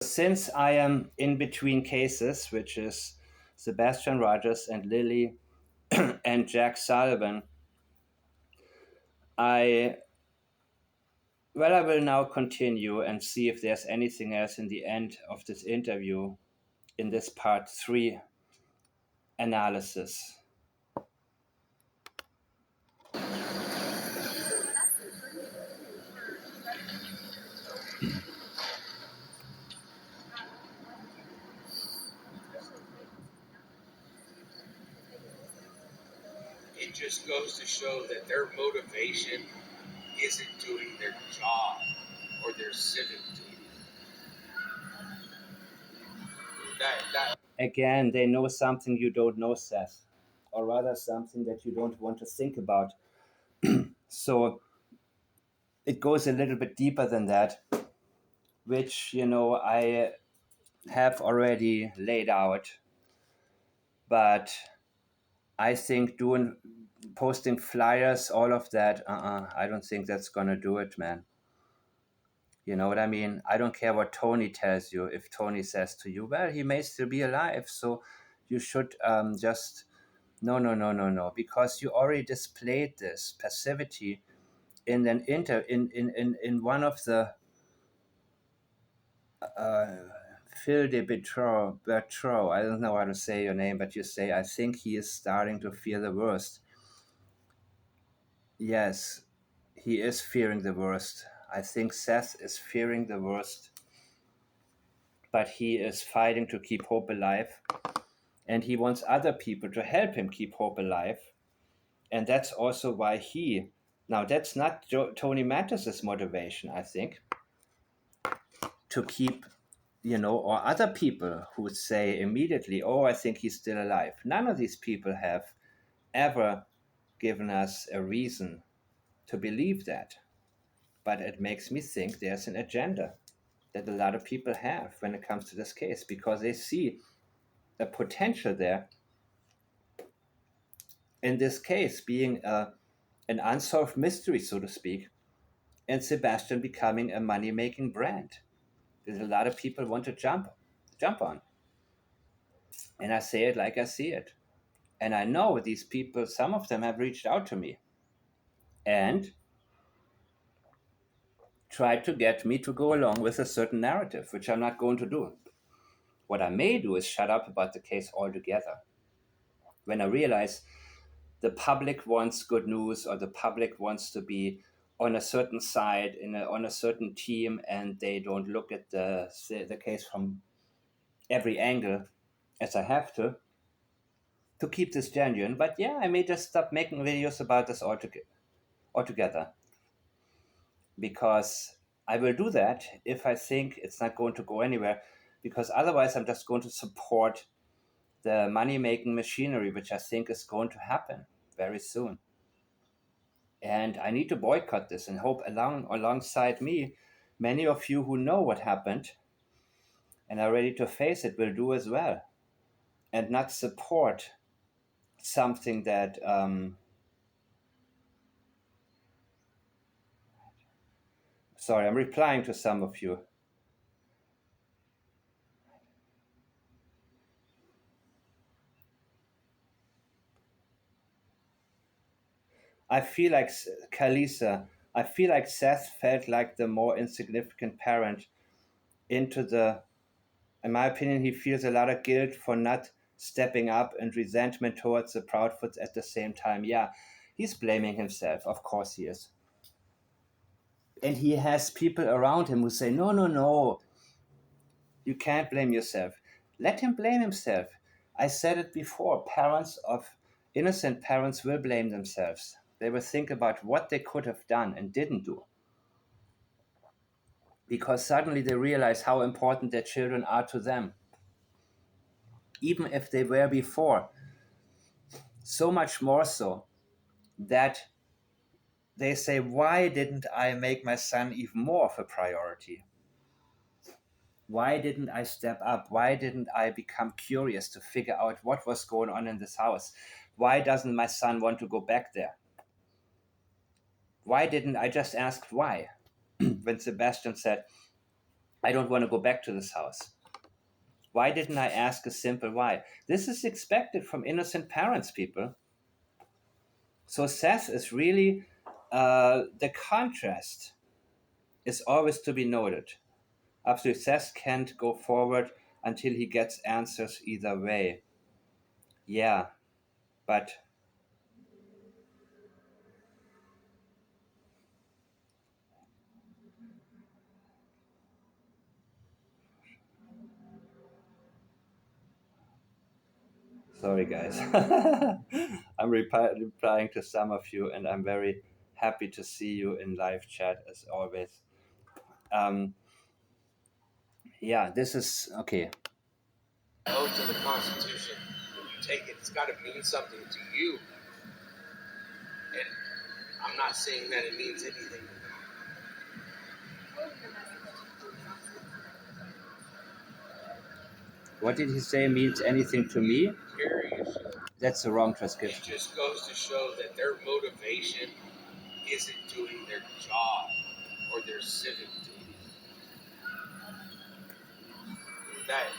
Since I am in between cases, which is Sebastian Rogers and Lily and Jack Sullivan, I I will now continue and see if there's anything else in the end of this interview in this part 3 analysis. It just goes to show that their motivation isn't doing their job or their civic duty. Again, they know something you don't know, Seth, or rather something that you don't want to think about. So it goes a little bit deeper than that, which, I have already laid out. But I think posting flyers, all of that, I don't think that's gonna do it, man. You know what I mean? I don't care what Tony tells you. If Tony says to you, well, he may still be alive, so you should just no, because you already displayed this passivity in in one of the uh, Phil de Bertrand, I don't know how to say your name, but you say, I think he is starting to fear the worst. Yes, he is fearing the worst. I think Seth is fearing the worst, but he is fighting to keep hope alive. And he wants other people to help him keep hope alive. And that's also why now that's not Tony Mattis's motivation, I think, to keep, or other people who say immediately, oh, I think he's still alive. None of these people have ever given us a reason to believe that. But it makes me think there's an agenda that a lot of people have when it comes to this case, because they see a potential there in this case being an unsolved mystery, so to speak, and Sebastian becoming a money-making brand that a lot of people want to jump on. And I say it like I see it. And I know these people, some of them have reached out to me and tried to get me to go along with a certain narrative, which I'm not going to do. What I may do is shut up about the case altogether. When I realize the public wants good news, or the public wants to be on a certain side on a certain team, and they don't look at the case from every angle as I have to keep this genuine. But yeah, I may just stop making videos about this altogether, because I will do that if I think it's not going to go anywhere, because otherwise I'm just going to support the money-making machinery, which I think is going to happen very soon. And I need to boycott this, and hope alongside me, many of you who know what happened and are ready to face it will do as well, and not support something that sorry, I'm replying to some of you. I feel like Kalisa, I feel like Seth felt like the more insignificant parent in my opinion, he feels a lot of guilt for not stepping up, and resentment towards the Proudfoots at the same time. Yeah, he's blaming himself. Of course he is. And he has people around him who say, no, you can't blame yourself. Let him blame himself. I said it before, innocent parents will blame themselves. They will think about what they could have done and didn't do, because suddenly they realize how important their children are to them, even if they were before. So much more so that they say, why didn't I make my son even more of a priority? Why didn't I step up? Why didn't I become curious to figure out what was going on in this house? Why doesn't my son want to go back there? Why didn't I just ask why? When Sebastian said, I don't want to go back to this house. Why didn't I ask a simple why? This is expected from innocent parents, people. So Seth is really the contrast is always to be noted. Absolutely, Seth can't go forward until he gets answers either way. Yeah, but sorry, guys. I'm replying to some of you, and I'm very happy to see you in live chat as always. Um, yeah, this is okay. Oath to the Constitution. When you take it, it's got to mean something to you. And I'm not saying that it means anything. What did he say means anything to me? Carry a shield. That's the wrong It transcription. just goes to show that their motivation isn't doing their job or their civic duty.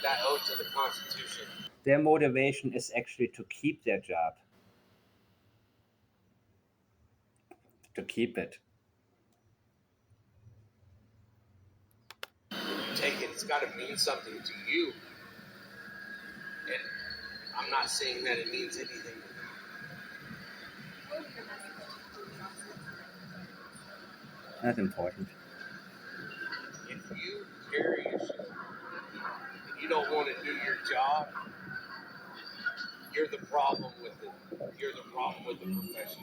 That oath to the Constitution. Their motivation is actually to keep their job, to keep it. When you take it, it's got to mean something to you. And I'm not saying that it means anything. Not important. If you carry a shield and you don't want to do your job, you're the problem with it. You're the problem with the profession.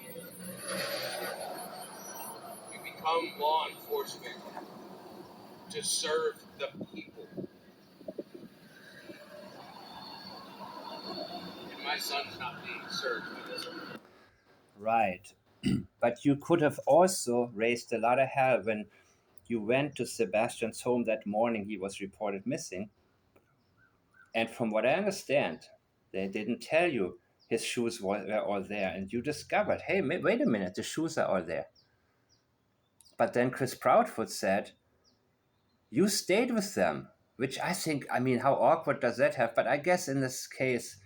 You become law enforcement to serve the people. And my son's not being served by this. Right. But you could have also raised a lot of hell when you went to Sebastian's home that morning he was reported missing. And from what I understand, they didn't tell you his shoes were all there. And you discovered, hey, wait a minute, the shoes are all there. But then Chris Proudfoot said, you stayed with them, which I think, I mean, how awkward does that have? But I guess in this case,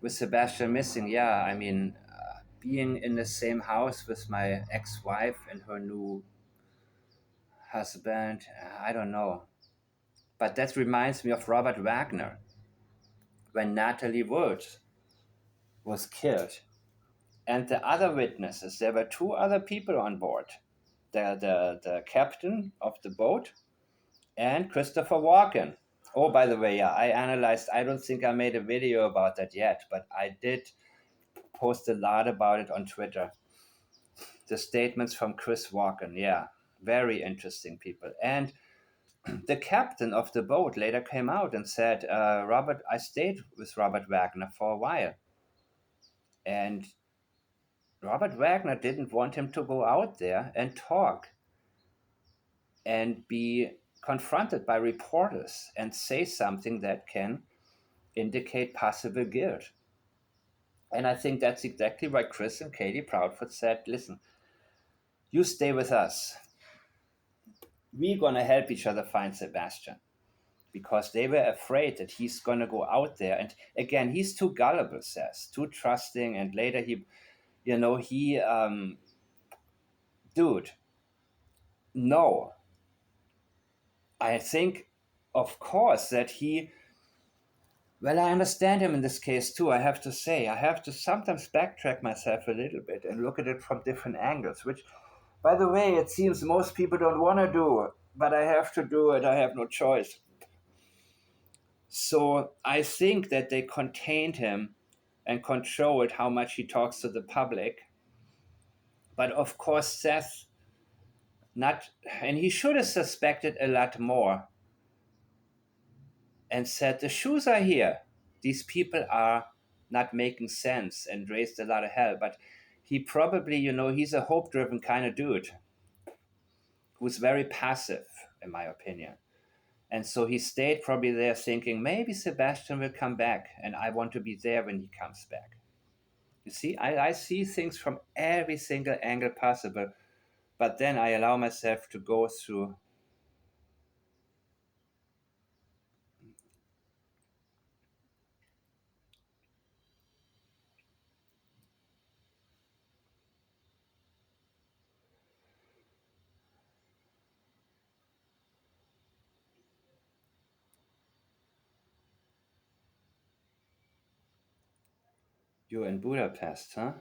with Sebastian missing, yeah, I mean, being in the same house with my ex wife and her new husband, I don't know. But that reminds me of Robert Wagner when Natalie Wood was killed. And the other witnesses, there were two other people on board, the captain of the boat and Christopher Walken. Oh, by the way, yeah, I analyzed, I don't think I made a video about that yet, but I did post a lot about it on Twitter. The statements from Chris Walken, yeah, very interesting people. And the captain of the boat later came out and said, Robert, I stayed with Robert Wagner for a while. And Robert Wagner didn't want him to go out there and talk and be confronted by reporters and say something that can indicate possible guilt. And I think that's exactly why Chris and Katie Proudfoot said, listen, you stay with us. We're going to help each other find Sebastian. Because they were afraid that he's going to go out there. And again, he's too gullible, says, too trusting. And later dude, no. I think, of course, that well, I understand him in this case too. I have to say, I have to sometimes backtrack myself a little bit and look at it from different angles, which, by the way, it seems most people don't want to do, but I have to do it. I have no choice. So I think that they contained him and controlled how much he talks to the public. But of course, Seth, not, and he should have suspected a lot more and said, the shoes are here. These people are not making sense and raised a lot of hell. But he probably, he's a hope driven kind of dude who's very passive, in my opinion. And so he stayed probably there thinking, maybe Sebastian will come back and I want to be there when he comes back. You see, I see things from every single angle possible, but then I allow myself to go through You're in Budapest, huh?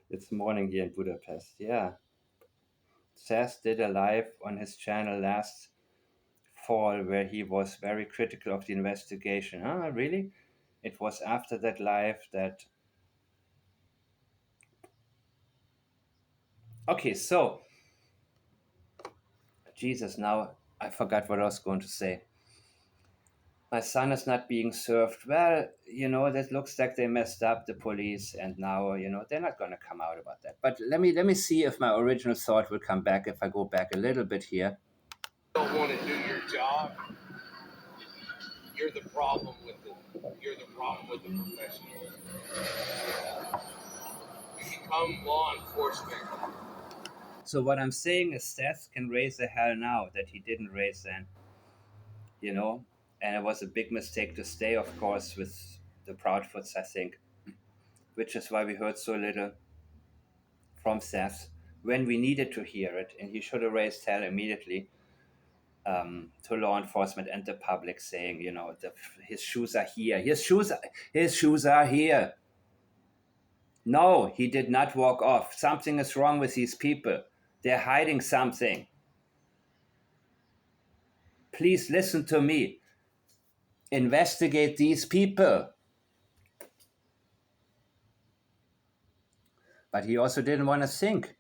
It's morning here in Budapest. Yeah. Seth did a live on his channel last fall where he was very critical of the investigation. Huh? Really? It was after that live that. Okay, so. Jesus, now I forgot what I was going to say. My son is not being served. Well, that looks like they messed up the police, and now, they're not going to come out about that. But let me see if my original thought will come back if I go back a little bit here. Don't want to do your job. You're the problem with it. You're the problem with the profession. You become law enforcement. So what I'm saying is Seth can raise the hell now that he didn't raise then, and it was a big mistake to stay, of course, with the Proudfoots, I think, which is why we heard so little from Seth when we needed to hear it, and he should have raised hell immediately to law enforcement and the public, saying, his shoes are here. His shoes are here. No, he did not walk off. Something is wrong with these people. They're hiding something. Please listen to me. Investigate these people. But he also didn't want to think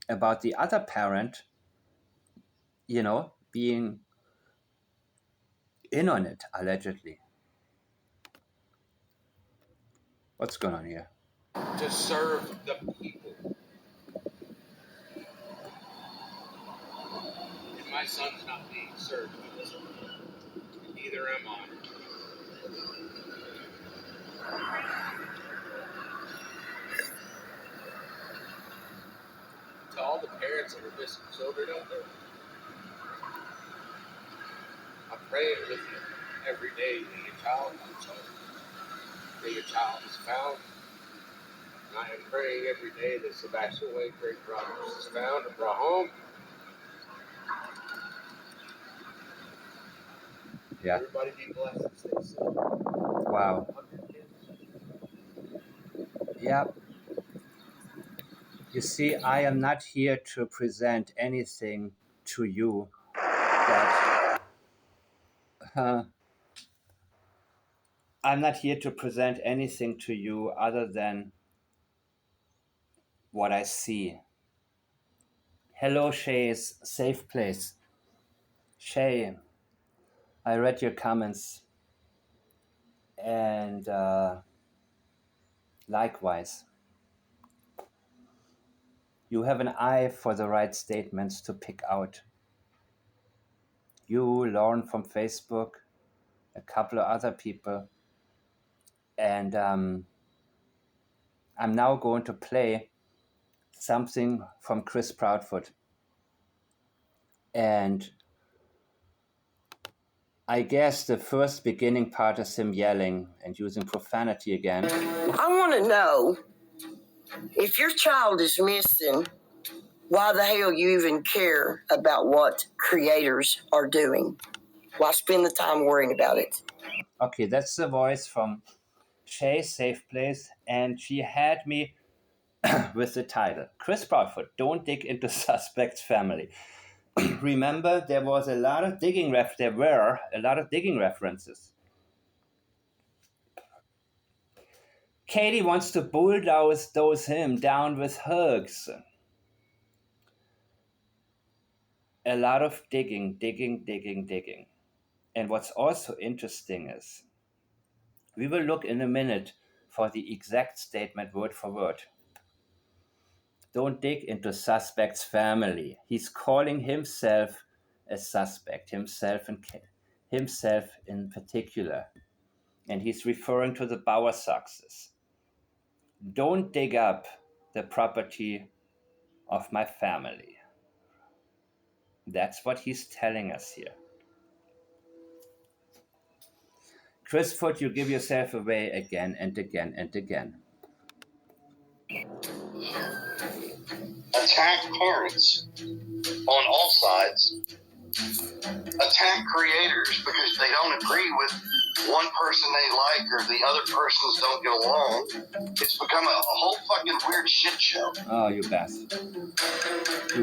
about the other parent, being in on it, allegedly. What's going on here? To serve the people. And my son's not being served by this one. Neither am I. To all the parents that are missing children out there, I'm praying with you every day that your child comes home, that your child is found. And I am praying every day that Sebastian Wade, great brother, is found and brought home. Yeah. Everybody be blessed and stay safe. Wow. Yeah. You see, I am not here to present anything to you that I'm not here to present anything to you other than what I see. Hello, Shay's safe place. Shay, I read your comments, and likewise, you have an eye for the right statements to pick out. You, Lauren from Facebook, a couple of other people, and I'm now going to play something from Chris Proudfoot. And I guess the first beginning part is him yelling and using profanity again. I want to know, if your child is missing, why the hell you even care about what creators are doing? Why spend the time worrying about it? Okay, that's the voice from Shay's Safe Place, and she had me with the title Chris Proudfoot, Don't Dig into Suspect's Family. Remember, there were a lot of digging references. Katie wants to bulldoze him down with hugs. A lot of digging. And what's also interesting is, we will look in a minute for the exact statement word for word. Don't dig into suspect's family. He's calling himself a suspect, himself in particular. And he's referring to the Bauer success. Don't dig up the property of my family. That's what he's telling us here. Chris Foot, you give yourself away again and again and again. attack parents on all sides, attack creators because they don't agree with one person they like or the other persons don't get along. It's become a whole fucking weird shit show. Oh, you best. And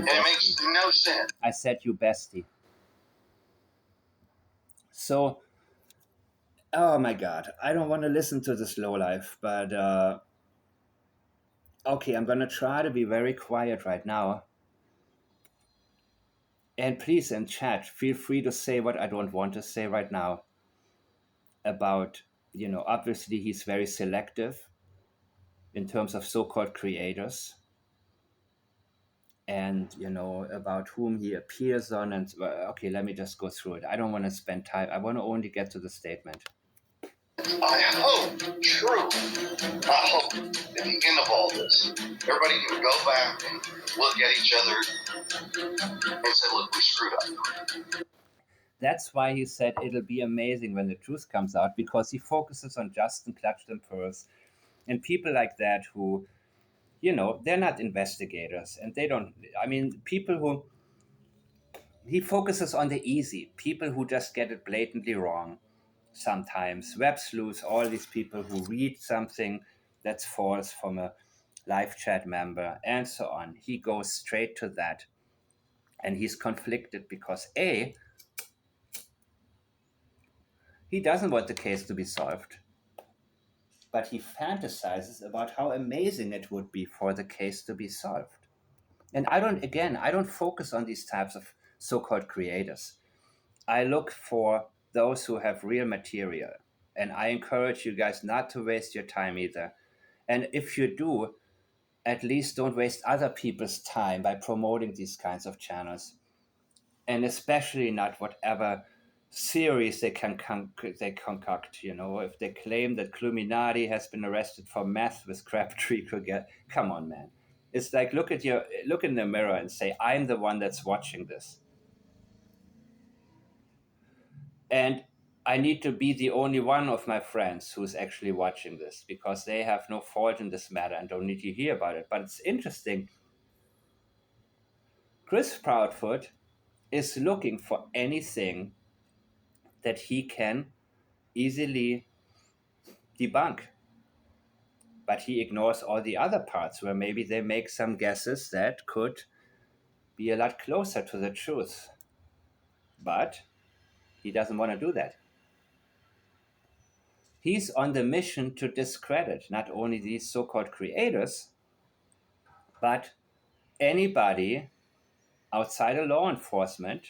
it makes no sense. I said you bestie. So, oh my God, I don't want to listen to this lowlife, but okay, I'm gonna try to be very quiet right now. And please, in chat, feel free to say what I don't want to say right now about, obviously he's very selective in terms of so-called creators and, about whom he appears on. And okay, let me just go through it. I don't want to spend time. I want to only get to the statement. I hope, true, I hope at the end of all this, everybody can go back and look at each other and say, look, we screwed up. That's why he said it'll be amazing when the truth comes out, because he focuses on Justin, Clutched and Pearls, and people like that who, they're not investigators, and they don't. I mean, people who he focuses on the easy people who just get it blatantly wrong. Sometimes web sleuths, all these people who read something that's false from a live chat member, and so on. He goes straight to that, and he's conflicted because A, he doesn't want the case to be solved, but he fantasizes about how amazing it would be for the case to be solved. And I don't focus on these types of so-called creators. I look for those who have real material. And I encourage you guys not to waste your time either. And if you do, at least don't waste other people's time by promoting these kinds of channels. And especially not whatever theories they concoct. If they claim that Cluminati has been arrested for meth with Crabtree Kruger, come on, man. It's like look in the mirror and say, I'm the one that's watching this. And I need to be the only one of my friends who's actually watching this, because they have no fault in this matter and don't need to hear about it. But it's interesting. Chris Proudfoot is looking for anything that he can easily debunk. But he ignores all the other parts where maybe they make some guesses that could be a lot closer to the truth. But he doesn't want to do that. He's on the mission to discredit not only these so-called creators, but anybody outside of law enforcement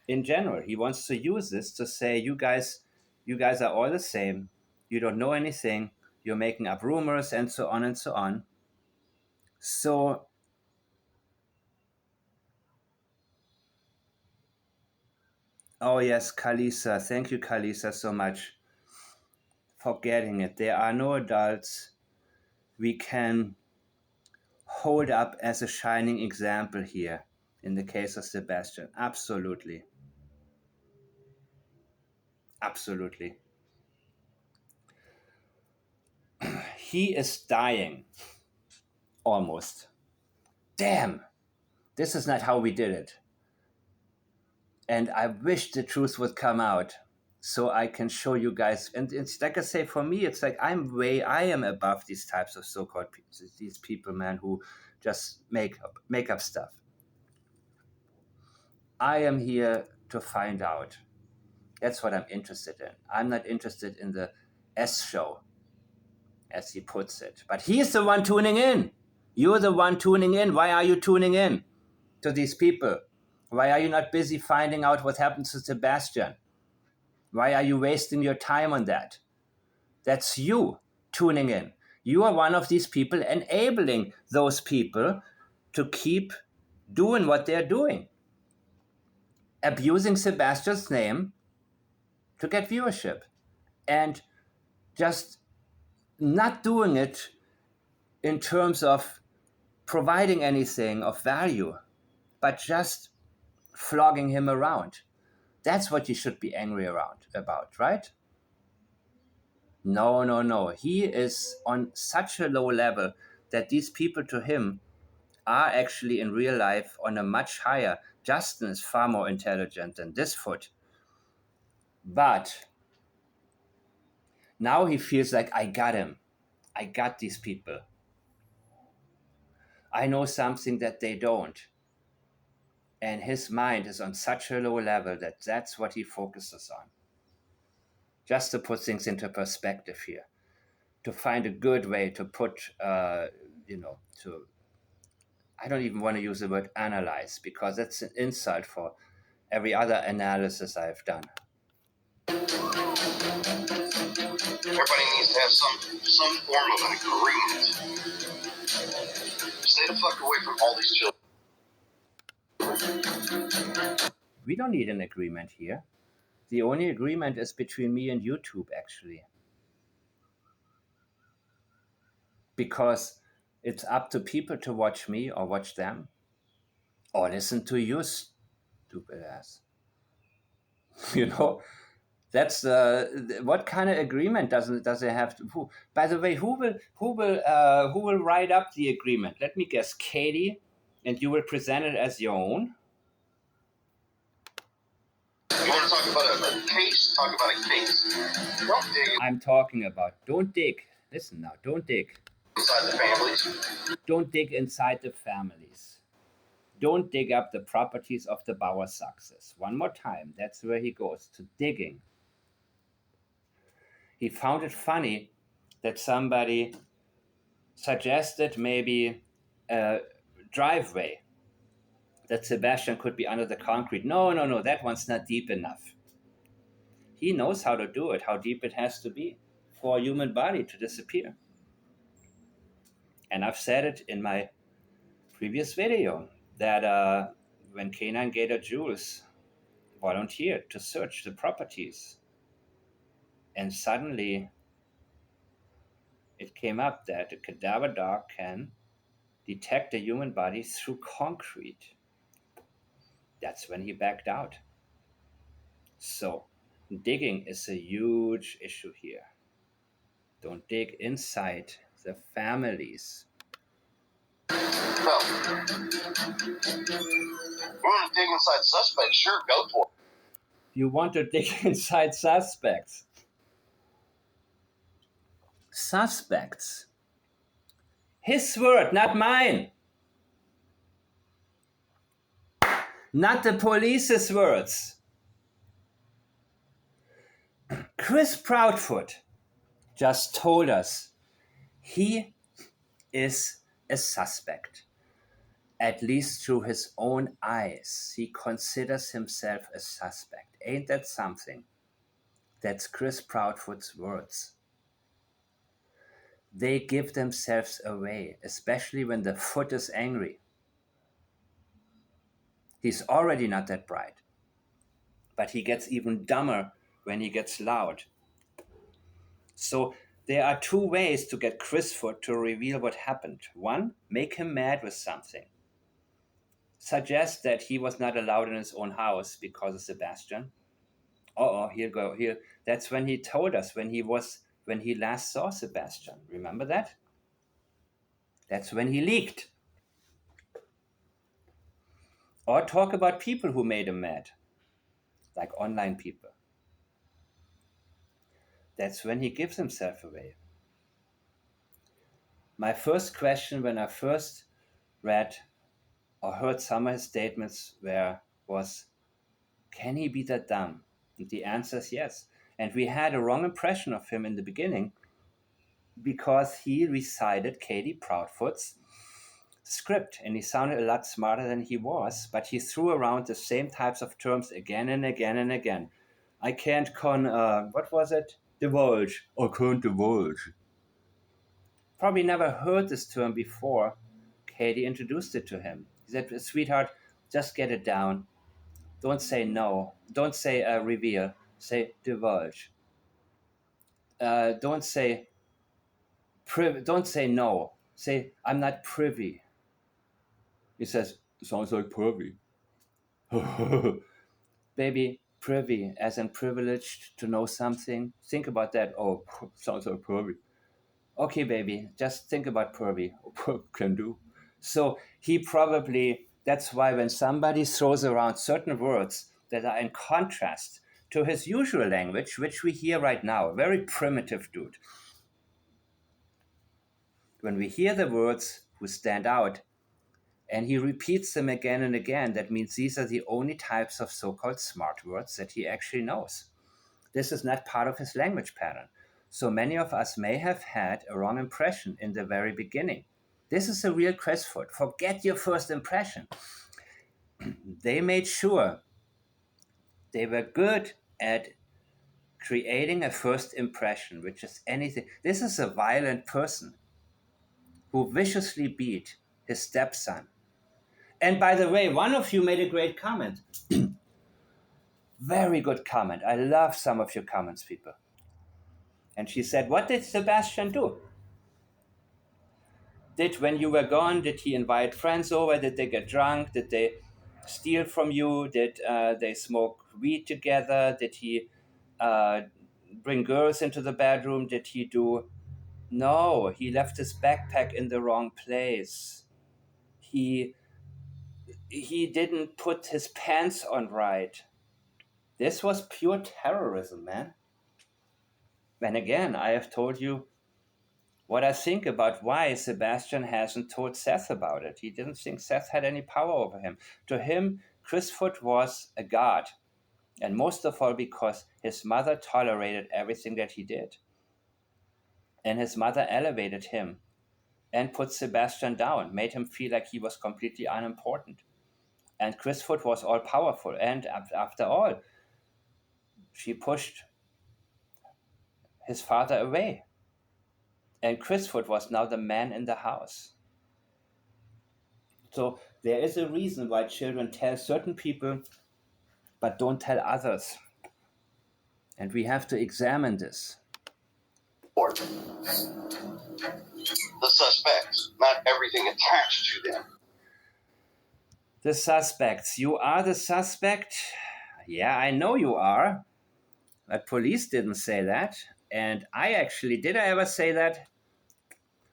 in general. He wants to use this to say, you guys are all the same. You don't know anything. You're making up rumors and so on and so on. So oh yes, Kalisa. Thank you, Kalisa, so much for getting it. There are no adults we can hold up as a shining example here in the case of Sebastian. Absolutely. Absolutely. He is dying. Almost. Damn, this is not how we did it. And I wish the truth would come out so I can show you guys. And it's like I say, for me, it's like I am above these types of so-called people, these people, man, who just make up stuff. I am here to find out. That's what I'm interested in. I'm not interested in the S show, as he puts it. But he's the one tuning in. You're the one tuning in. Why are you tuning in to these people? Why are you not busy finding out what happened to Sebastian? Why are you wasting your time on that? That's you tuning in. You are one of these people enabling those people to keep doing what they're doing. Abusing Sebastian's name to get viewership. And just not doing it in terms of providing anything of value, but just flogging him around. That's what you should be angry about, right? No. He is on such a low level that these people to him are actually in real life on a much higher. Justin is far more intelligent than this foot. But now he feels like, I got him. I got these people. I know something that they don't. And his mind is on such a low level that that's what he focuses on. Just to put things into perspective here, to find a good way to put, to, I don't even want to use the word analyze, because that's an insult for every other analysis I've done. Everybody needs to have some form of an agreement. Stay the fuck away from all these children. We don't need an agreement here. The only agreement is between me and YouTube, actually. Because it's up to people to watch me or watch them or listen to you, stupid ass. You know, that's what kind of agreement does it have to? By the way, who will write up the agreement? Let me guess, Katie, and you will present it as your own. You want to talk about a case? Talk about a case. Don't dig. I'm talking about don't dig. Listen now, don't dig. Inside the families. Don't dig inside the families. Don't dig up the properties of the Bauer Success. One more time, that's where he goes, to digging. He found it funny that somebody suggested maybe a driveway, that Sebastian could be under the concrete. No, that one's not deep enough. He knows how to do it, how deep it has to be for a human body to disappear. And I've said it in my previous video that when Canine Gator Jules volunteered to search the properties, and suddenly it came up that a cadaver dog can detect a human body through concrete. That's when he backed out. So digging is a huge issue here. Don't dig inside the families. Well, you want to dig inside suspects? Sure, go for it. You want to dig inside suspects. Suspects. His word, not mine. Not the police's words. Chris Proudfoot just told us he is a suspect. At least through his own eyes, he considers himself a suspect. Ain't that something? That's Chris Proudfoot's words. They give themselves away, especially when the foot is angry. He's already not that bright, but he gets even dumber when he gets loud. So there are two ways to get Chris Foot to reveal what happened. One, make him mad with something. Suggest that he was not allowed in his own house because of Sebastian. Here. That's when he told us when he last saw Sebastian. Remember that? That's when he leaked. Or talk about people who made him mad, like online people. That's when he gives himself away. My first question when I first read or heard some of his statements was, can he be that dumb? And the answer is yes. And we had a wrong impression of him in the beginning because he recited Katie Proudfoot's script and he sounded a lot smarter than he was, but he threw around the same types of terms again and again and again. I can't what was it? Divulge. I can't divulge. Probably never heard this term before. Katie introduced it to him. He said, sweetheart, just get it down. Don't say no. Don't say reveal. Say divulge. Don't say no. Say, I'm not privy. He says, sounds like privy. Baby, privy, as in privileged to know something. Think about that. Oh, sounds like privy. Okay, baby, just think about privy. Can do. So he probably, that's why when somebody throws around certain words that are in contrast to his usual language, which we hear right now, a very primitive dude, when we hear the words who stand out and he repeats them again and again, that means these are the only types of so called smart words that he actually knows. This is not part of his language pattern. So many of us may have had a wrong impression in the very beginning. This is a real Crestfoot. Forget your first impression. They made sure they were good at creating a first impression, which is anything. This is a violent person who viciously beat his stepson. And by the way, one of you made a great comment. Very good comment. I love some of your comments, people. And she said, what did Sebastian do? When you were gone, did he invite friends over? Did they get drunk? Did they steal from you? Did they smoke weed together? Did he uh, bring girls into the bedroom? Did he do? No, he left his backpack in the wrong place. He didn't put his pants on right. This was pure terrorism, man. And again, I have told you what I think about why Sebastian hasn't told Seth about it. He didn't think Seth had any power over him. To him, Crestfoot was a god, and most of all because his mother tolerated everything that he did. And his mother elevated him and put Sebastian down, made him feel like he was completely unimportant. And Crestfoot was all powerful. And after all, she pushed his father away. And Crestfoot was now the man in the house. So there is a reason why children tell certain people, but don't tell others. And we have to examine this. The suspects, not everything attached to them. The suspects. You are the suspect? Yeah, I know you are. But police didn't say that. And I actually, did I ever say that?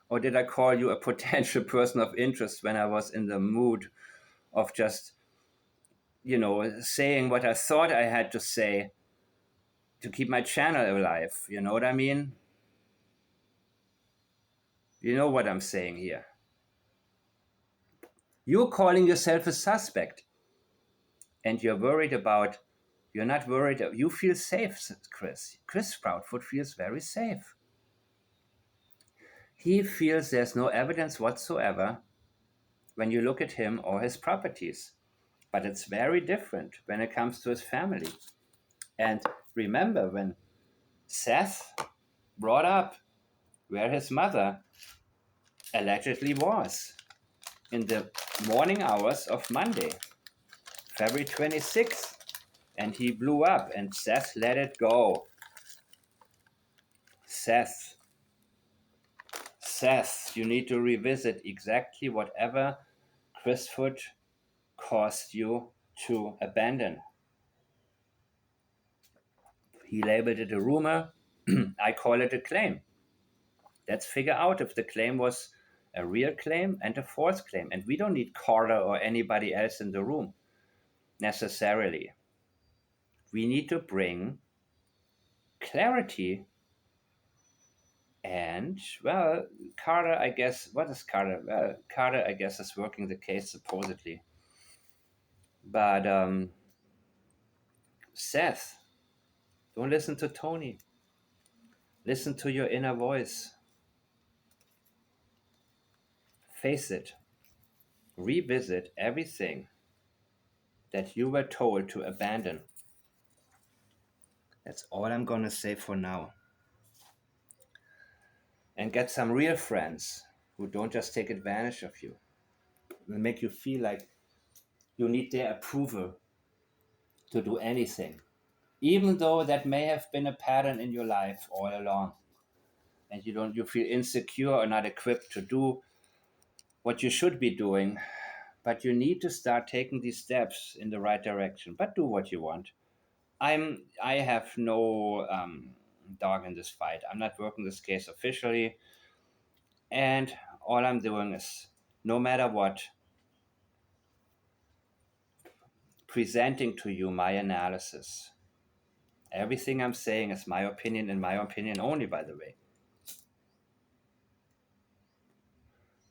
Or did I call you a potential person of interest when I was in the mood of just, saying what I thought I had to say to keep my channel alive? You know what I mean? You know what I'm saying here. You're calling yourself a suspect. And you're not worried. You feel safe, Chris. Chris Proudfoot feels very safe. He feels there's no evidence whatsoever when you look at him or his properties. But it's very different when it comes to his family. And remember when Seth brought up where his mother allegedly was in the morning hours of Monday, February 26th, and he blew up and Seth let it go. Seth, you need to revisit exactly whatever Crestfoot caused you to abandon. He labeled it a rumor. I call it a claim. Let's figure out if the claim was a real claim and a false claim. And we don't need Carter or anybody else in the room necessarily. We need to bring clarity. And, well, Carter, I guess, what is Carter? Well, Carter, I guess, is working the case supposedly. But Seth, don't listen to Tony. Listen to your inner voice. Face it. Revisit everything that you were told to abandon. That's all I'm going to say for now. And get some real friends who don't just take advantage of you and make you feel like you need their approval to do anything, even though that may have been a pattern in your life all along, and you feel insecure or not equipped to do what you should be doing. But you need to start taking these steps in the right direction. But do what you want. I have no dog in this fight. I'm not working this case officially, and all I'm doing is no matter what, presenting to you my analysis. Everything I'm saying is my opinion and my opinion only, by the way.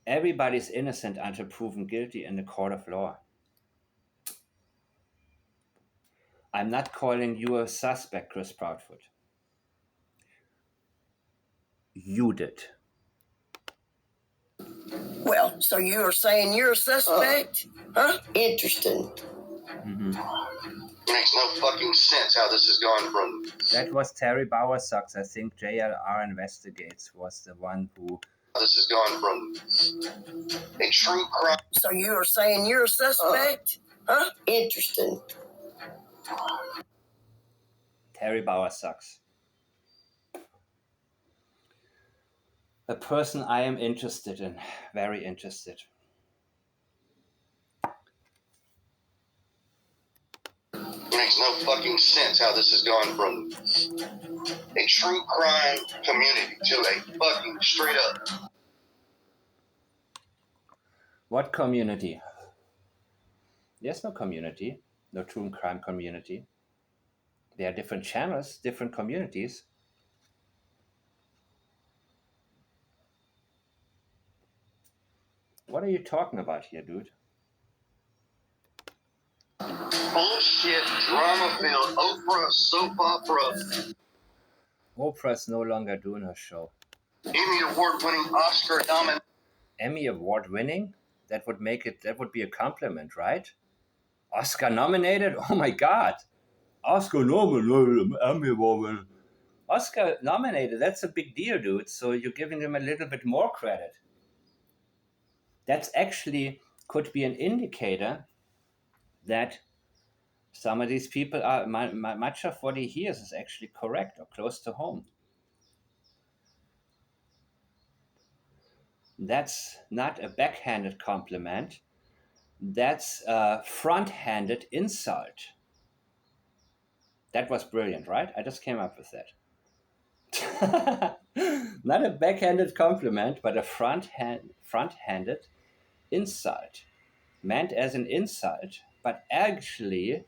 Everybody's innocent until proven guilty in the court of law. I'm not calling you a suspect, Chris Proudfoot. You did. Well, so you are saying you're a suspect? Huh? Interesting. Mm-hmm. Makes no fucking sense how this has gone from... That was Terry Bowersox. I think JLR Investigates was the one who... This has gone from a true crime... So you are saying you're a suspect? Huh? Interesting. Terry Bowersox. A person I am interested in. Very interested. Makes no fucking sense how this has gone from a true crime community to a fucking straight up... What community? There's no community. No true crime community. There are different channels, different communities. What are you talking about here, dude? Bullshit, drama-filled Oprah soap opera. Oprah's no longer doing her show. Emmy Award-winning Oscar nominated. Emmy Award winning? That would be a compliment, right? Oscar nominated? Oh my God. Oscar nominated, Emmy Award winning. Oscar nominated, that's a big deal, dude. So you're giving them a little bit more credit. That's actually could be an indicator that some of these people are, much of what he hears is actually correct or close to home. That's not a backhanded compliment. That's a front-handed insult. That was brilliant, right? I just came up with that. Not a backhanded compliment, but a front-handed insult. Meant as an insult, but actually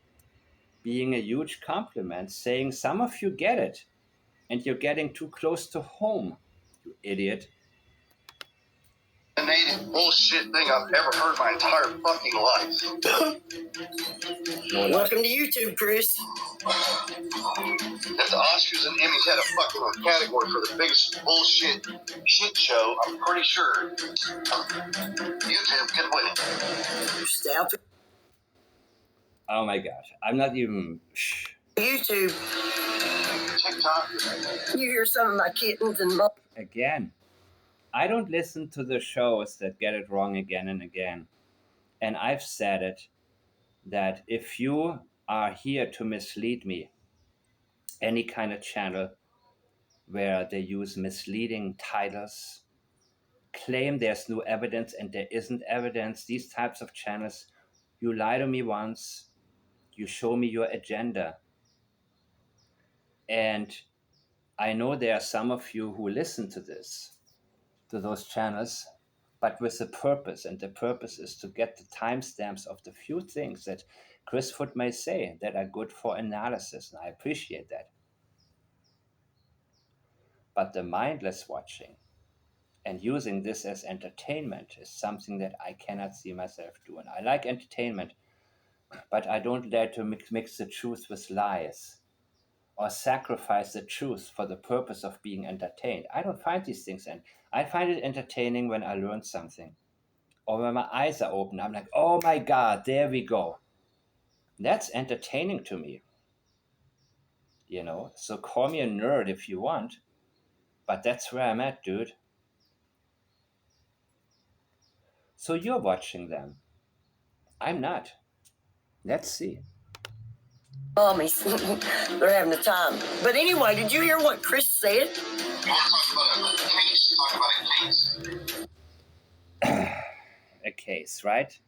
being a huge compliment, saying some of you get it, and you're getting too close to home, you idiot. Native bullshit thing I've ever heard my entire fucking life. Welcome to YouTube, Chris. If the Oscars and Emmys had a fucking category for the biggest bullshit shit show, I'm pretty sure YouTube could win it. Stop. Oh my God. I'm not even... YouTube. TikTok. You hear some of my kittens and Again, I don't listen to the shows that get it wrong again and again. And I've said it, that if you are here to mislead me, any kind of channel where they use misleading titles, claim there's no evidence and there isn't evidence, these types of channels, you lie to me once, you show me your agenda. And I know there are some of you who listen to those channels, but with a purpose, and the purpose is to get the timestamps of the few things that Chris Foot may say that are good for analysis, and I appreciate that. But the mindless watching and using this as entertainment is something that I cannot see myself doing. I like entertainment, but I don't dare to mix the truth with lies or sacrifice the truth for the purpose of being entertained. I don't find these things, and I find it entertaining when I learn something. Or when my eyes are open, I'm like, oh my God, there we go. That's entertaining to me. You know, so call me a nerd if you want, but that's where I'm at, dude. So you're watching them. I'm not. Let's see. Mommies. They're having a time. But anyway, did you hear what Chris said? You want to talk about a case? A case, right?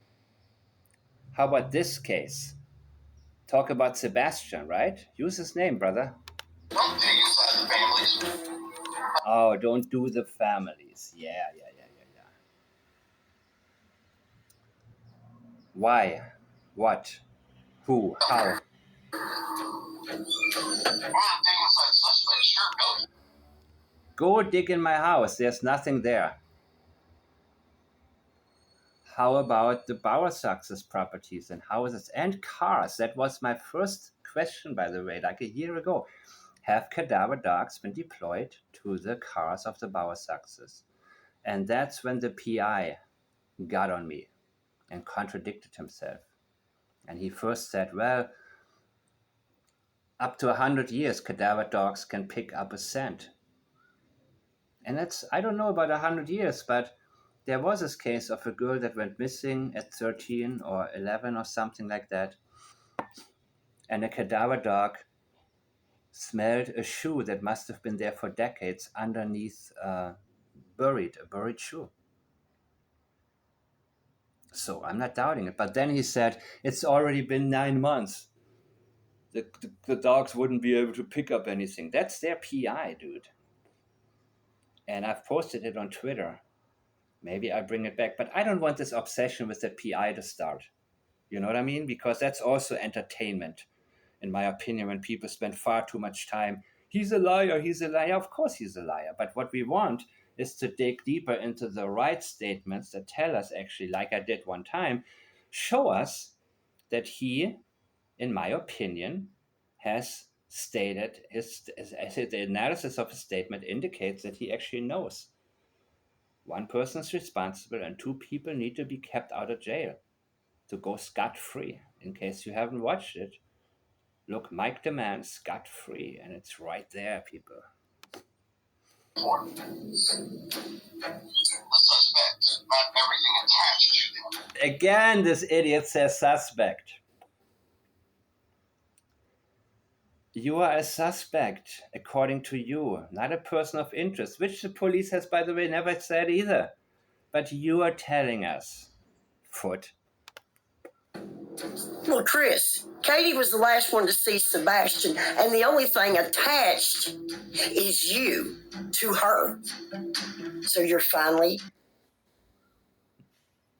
How about this case? Talk about Sebastian, right? Use his name, brother. Don't dig inside the families. Oh, don't do the families. Yeah. Why? What? Who? How? Go dig in my house. There's nothing there. How about the Bowersox's properties and houses and cars? That was my first question, by the way, like a year ago. Have cadaver dogs been deployed to the cars of the Bowersoxes? And that's when the PI got on me and contradicted himself. And he first said, well, up to 100 years, cadaver dogs can pick up a scent. And that's, I don't know about 100 years, but there was this case of a girl that went missing at 13 or 11 or something like that. And a cadaver dog smelled a shoe that must have been there for decades underneath a buried shoe. So I'm not doubting it. But then he said, it's already been 9 months. The dogs wouldn't be able to pick up anything. That's their PI, dude. And I've posted it on Twitter. Maybe I bring it back. But I don't want this obsession with the PI to start. You know what I mean? Because that's also entertainment, in my opinion, when people spend far too much time. He's a liar, he's a liar. Of course he's a liar. But what we want is to dig deeper into the right statements that tell us actually, like I did one time, show us that he, in my opinion, has stated the analysis of his statement indicates that he actually knows. One person is responsible and 2 people need to be kept out of jail to go scot-free. In case you haven't watched it, look, Mike the Man, scot-free, and it's right there, people. The suspect, not everything attached to them. Again, this idiot says suspect. You are a suspect, according to you, not a person of interest, which the police has, by the way, never said either. But you are telling us, Foot. Well, Chris, Katie was the last one to see Sebastian, and the only thing attached is you to her. So you're finally...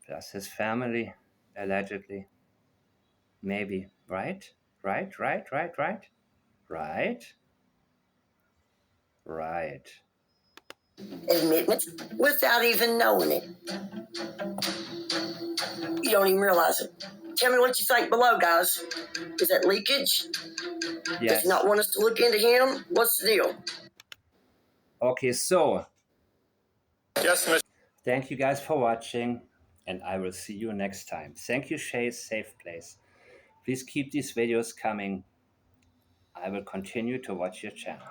Plus his family, allegedly. Maybe, right? Right. admitting it without even knowing it. You don't even realize it. Tell me what you think below, guys. Is that leakage? Yes. Does not want us to look into him? What's the deal? Okay, so Yes, Mr. thank you guys for watching, and I will see you next time. Thank you, Shay's Safe Place. Please keep these videos coming. I will continue to watch your channel.